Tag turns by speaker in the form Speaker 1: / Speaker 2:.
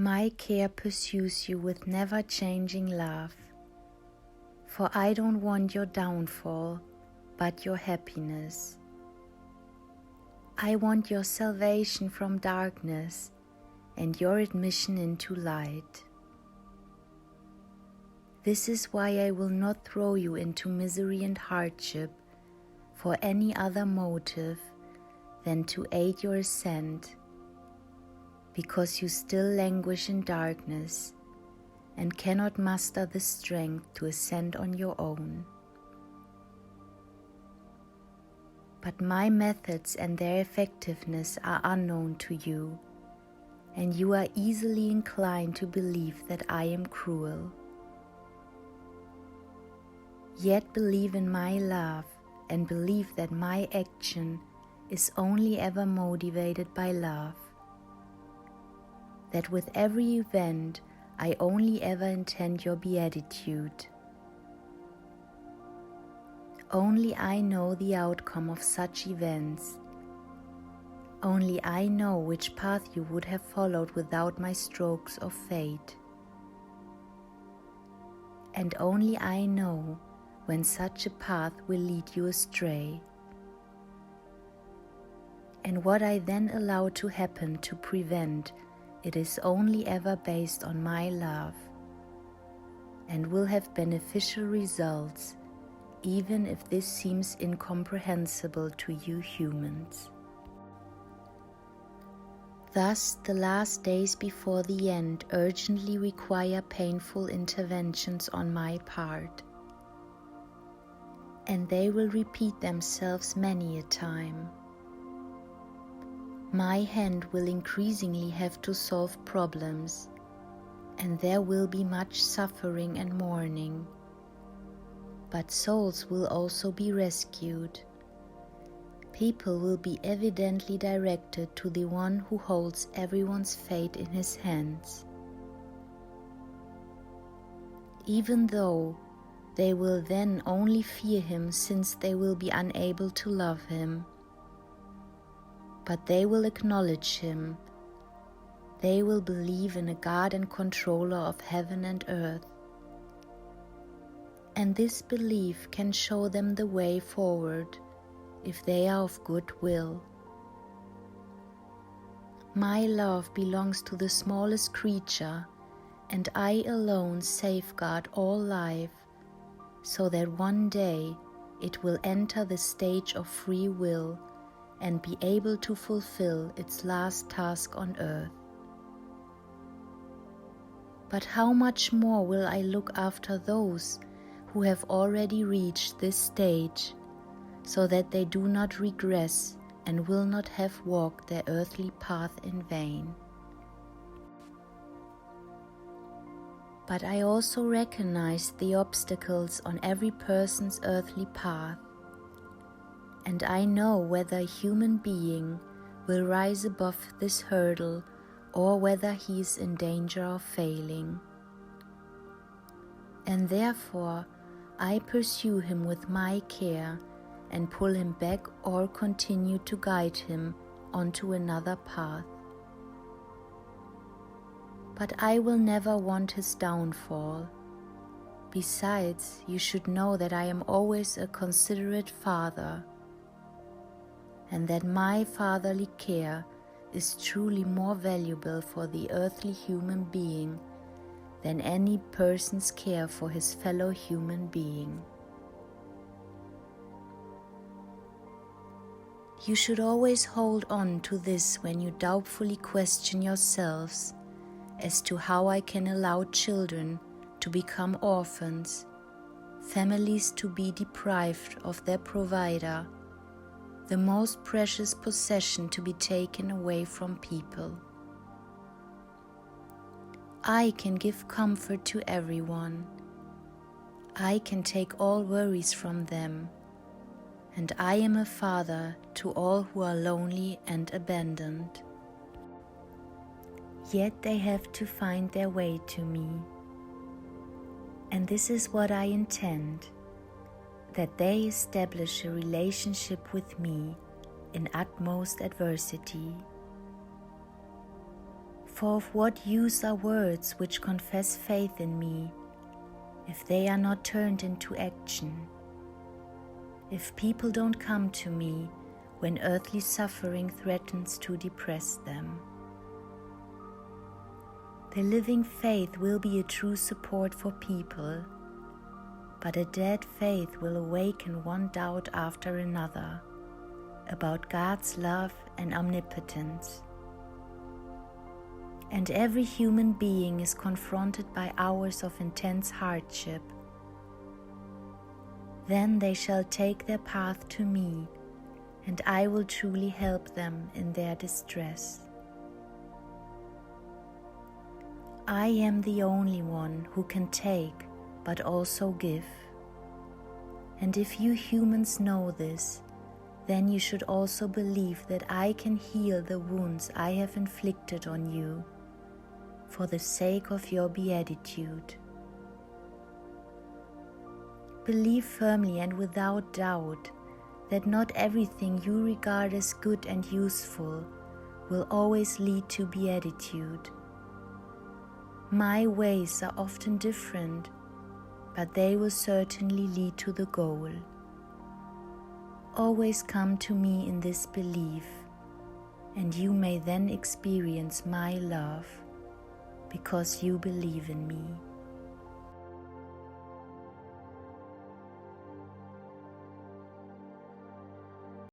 Speaker 1: My care pursues you with never-changing love, for I don't want your downfall, but your happiness. I want your salvation from darkness and your admission into light. This is why I will not throw you into misery and hardship for any other motive than to aid your ascent, because you still languish in darkness and cannot muster the strength to ascend on your own. But my methods and their effectiveness are unknown to you, and you are easily inclined to believe that I am cruel. Yet believe in my love and believe that my action is only ever motivated by love. That with every event I only ever intend your beatitude. Only I know the outcome of such events. Only I know which path you would have followed without my strokes of fate. And only I know when such a path will lead you astray. And what I then allow to happen to prevent it is only ever based on my love, and will have beneficial results, even if this seems incomprehensible to you humans. Thus, the last days before the end urgently require painful interventions on my part, and they will repeat themselves many a time. My hand will increasingly have to solve problems, and there will be much suffering and mourning. But souls will also be rescued. People will be evidently directed to the one who holds everyone's fate in his hands. Even though they will then only fear him, since they will be unable to love him. But they will acknowledge him. They will believe in a God and controller of heaven and earth. And this belief can show them the way forward if they are of good will. My love belongs to the smallest creature, and I alone safeguard all life, so that one day it will enter the stage of free will and be able to fulfill its last task on earth. But how much more will I look after those who have already reached this stage, so that they do not regress and will not have walked their earthly path in vain. But I also recognize the obstacles on every person's earthly path, and I know whether a human being will rise above this hurdle or whether he is in danger of failing. And therefore I pursue him with my care and pull him back or continue to guide him onto another path. But I will never want his downfall. Besides, you should know that I am always a considerate father, and that my fatherly care is truly more valuable for the earthly human being than any person's care for his fellow human being. You should always hold on to this when you doubtfully question yourselves as to how I can allow children to become orphans, families to be deprived of their provider, the most precious possession to be taken away from people. I can give comfort to everyone. I can take all worries from them, and I am a father to all who are lonely and abandoned. Yet they have to find their way to me. And this is what I intend, that they establish a relationship with me in utmost adversity. For of what use are words which confess faith in me, if they are not turned into action? If people don't come to me when earthly suffering threatens to depress them. The living faith will be a true support for people, but a dead faith will awaken one doubt after another about God's love and omnipotence. And every human being is confronted by hours of intense hardship. Then they shall take their path to me, and I will truly help them in their distress. I am the only one who can take but also give. And if you humans know this, then you should also believe that I can heal the wounds I have inflicted on you for the sake of your beatitude. Believe firmly and without doubt that not everything you regard as good and useful will always lead to beatitude. My ways are often different, but they will certainly lead to the goal. Always come to me in this belief, and you may then experience my love, because you believe in me.